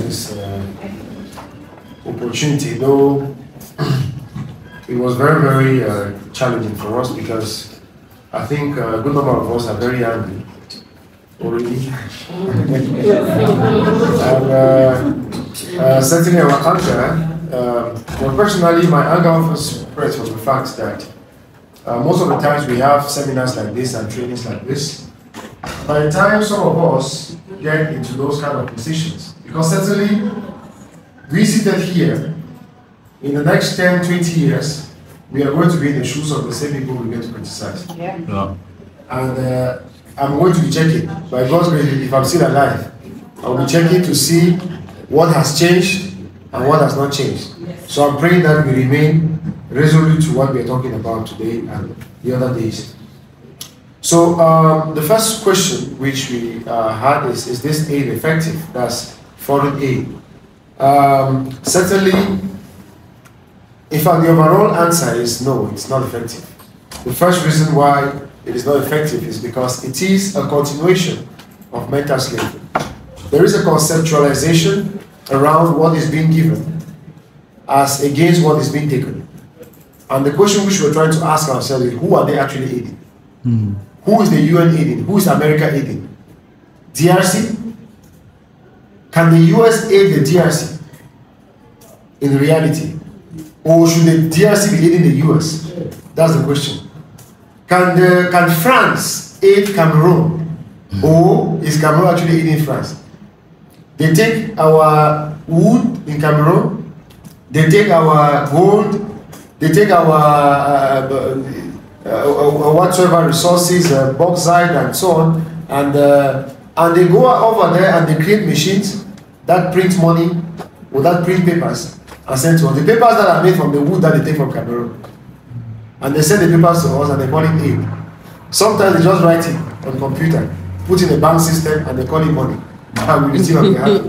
this opportunity, though it was very, very challenging for us because I think a good number of us are very angry already. And certainly our anger, well, personally, my anger often spreads from the fact that most of the times we have seminars like this and trainings like this. By the time some of us get into those kind of positions, because certainly we seated here, in the next 10, 20 years, we are going to be in the shoes of the same people we get to criticize. Yeah. Yeah. And I'm going to be checking, by God's grace, if I'm still alive, I'll be checking to see what has changed and what has not changed. So I'm praying that we remain resolute to what we are talking about today and the other days. So the first question which we had is this aid effective? That's foreign aid. Certainly, in fact, the overall answer is no, it's not effective. The first reason why it is not effective is because it is a continuation of mental slavery. There is a conceptualization around what is being given as against what is being taken. And the question which we're trying to ask ourselves is, who are they actually aiding? Mm. Who is the UN aiding? Who is America aiding? DRC? Can the US aid the DRC in reality? Or should the DRC be aiding the US? That's the question. Can France aid Cameroon? Or is Cameroon actually aiding France? They take our wood in Cameroon, they take our gold, they take our whatsoever resources, bauxite and so on, and they go over there and they create machines that print money or that print papers and send to us. The papers that are made from the wood that they take from Cameroon. And they send the papers to us and they call it aid. Sometimes they just write it on computer, put in a bank system and they call it money. And we receive on behalf.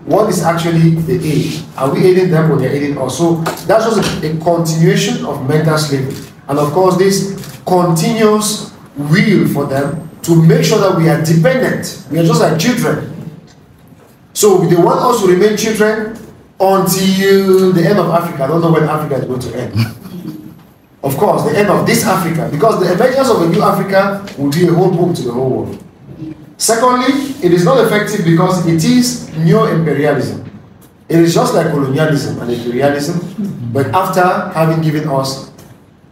What is actually the aid? Are we aiding them or they're aiding us? So that's just a continuation of mental slavery. And of course, this continuous will for them to make sure that we are dependent. We are just like children. So they want us to remain children until the end of Africa. I don't know when Africa is going to end. Of course, the end of this Africa, because the emergence of a new Africa will be a whole boom to the whole world. Secondly, it is not effective because it is neo-imperialism. It is just like colonialism and imperialism, but after having given us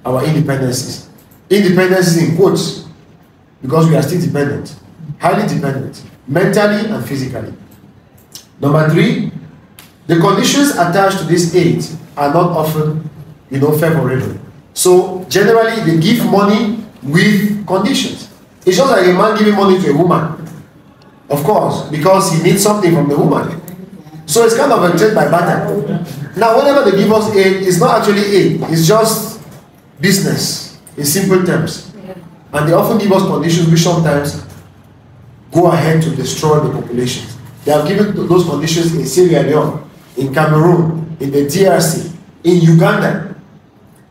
our independencies. Independences in quotes, because we are still dependent, highly dependent, mentally and physically. Number three, the conditions attached to this aid are not often, favorable. So generally, they give money with conditions. It's just like a man giving money to a woman. Of course, because he needs something from the woman. So it's kind of a trade by barter. Now, whenever they give us aid, it's not actually aid. It's just business, in simple terms. And they often give us conditions which sometimes go ahead to destroy the populations. They have given those conditions in Sierra Leone, in Cameroon, in the DRC, in Uganda,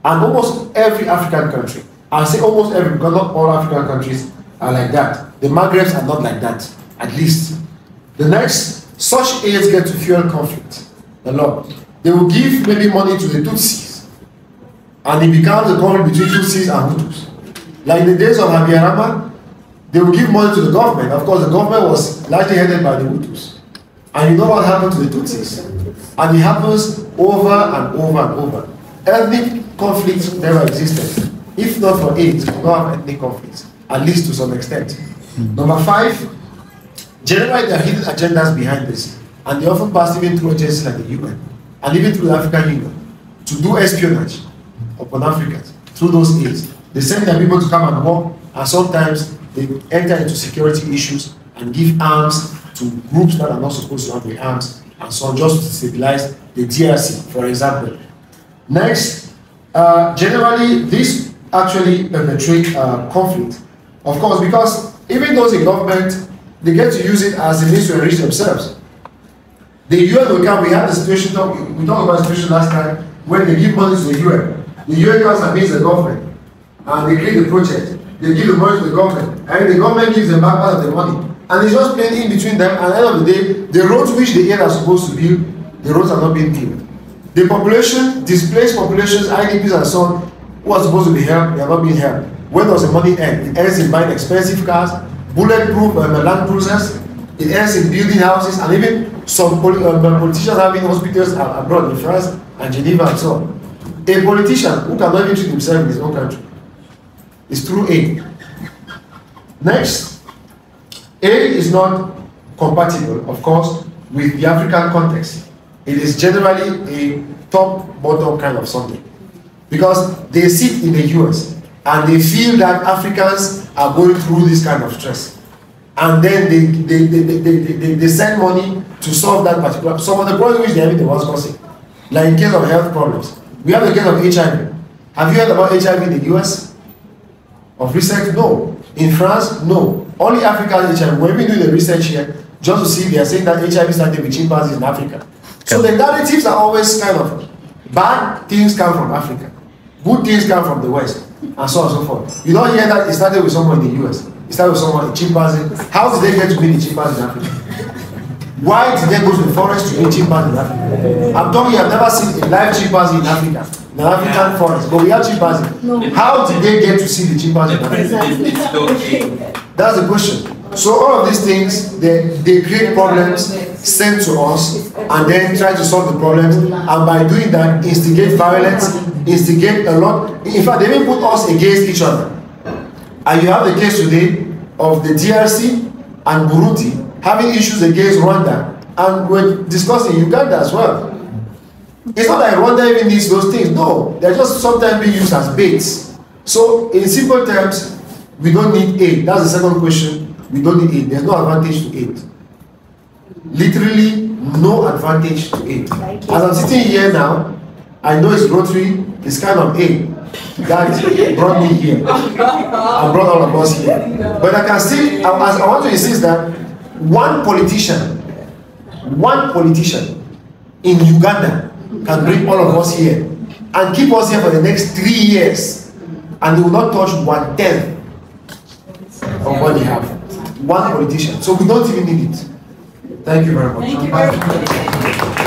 and almost every African country. I'll say almost every, because not all African countries are like that. The Maghrebs are not like that, at least. The next, such aids get to fuel conflict a lot. They will give maybe money to the Tutsis, and it becomes a conflict between Tutsis and Hutus. Like in the days of Habyarimana, they will give money to the government. Of course, the government was largely headed by the Hutus. And you know what happened to the Tutsis? And it happens over and over and over. Ethnic conflict never existed. If not for AIDS, we don't have ethnic conflicts, at least to some extent. Number five, generally there are hidden agendas behind this, and they often pass even through agencies like the UN, and even through the African Union, to do espionage upon Africans through those aids. They send their people to come and work, and sometimes they enter into security issues and give arms to groups that are not supposed to have the arms, and so on, just to stabilize the DRC, for example. Next, generally, this actually perpetuate conflict. Of course, because even those in government, they get to use it as a means to enrich themselves. The UN will come. We had the situation, we talked about the situation last time, when they give money to the UN. The UN comes and meets the government, and they create the project. They give the money to the government, and the government gives them back part of the money. and it's just playing in between them, and at the end of the day, the roads which the aid are supposed to build, the roads are not being built. The population, displaced populations, IDPs and so on, who are supposed to be helped, they are not being helped. Where does the money end? It ends in buying expensive cars, bulletproof land cruisers, it ends in building houses, and even some politicians having hospitals abroad in France and Geneva and so on. A politician who cannot even treat himself in his own country is through aid. Next, aid is not compatible, of course, with the African context. It is generally a top-bottom kind of something. Because they sit in the US and they feel that Africans are going through this kind of stress. And then they send money to solve that particular, some of the problems which they have, the ones causing. Like in case of health problems. We have a case of HIV. Have you heard about HIV in the US? Of research? No. In France? No. Only African HIV. When we do the research here, just to see, they are saying that HIV started with chimpanzees in Africa. So the narratives are always kind of bad things come from Africa, good things come from the West, and so on and so forth. You don't hear that it started with someone in the US. It started with someone in chimpanzee. How did they get to be the chimpanzee in Africa? Why did they go to the forest to be chimpanzee in Africa? I'm talking, I've never seen a live chimpanzee in Africa. In an African forest, but we have chimpanzee. No. How did they get to see the chimpanzee? That's the question. So all of these things, they create problems, sent to us, and then try to solve the problems, and by doing that, instigate violence, instigate a lot. In fact, they even put us against each other. And you have the case today of the DRC and Burundi having issues against Rwanda, and we're discussing Uganda as well. It's not like Rwanda even needs those things. No, they're just sometimes being used as baits. So, in simple terms, we don't need aid. That's the second question. We don't need aid. There's no advantage to aid. Literally, no advantage to aid. As I'm sitting here now, I know it's Rotary, it's kind of aid that brought me here. I brought all of us here. But I can still, I want to insist that one politician in Uganda can bring all of us here and keep us here for the next 3 years, and they will not touch 1/10 of what they have. One politician. So we don't even need it. Thank you very much. Thank you very much.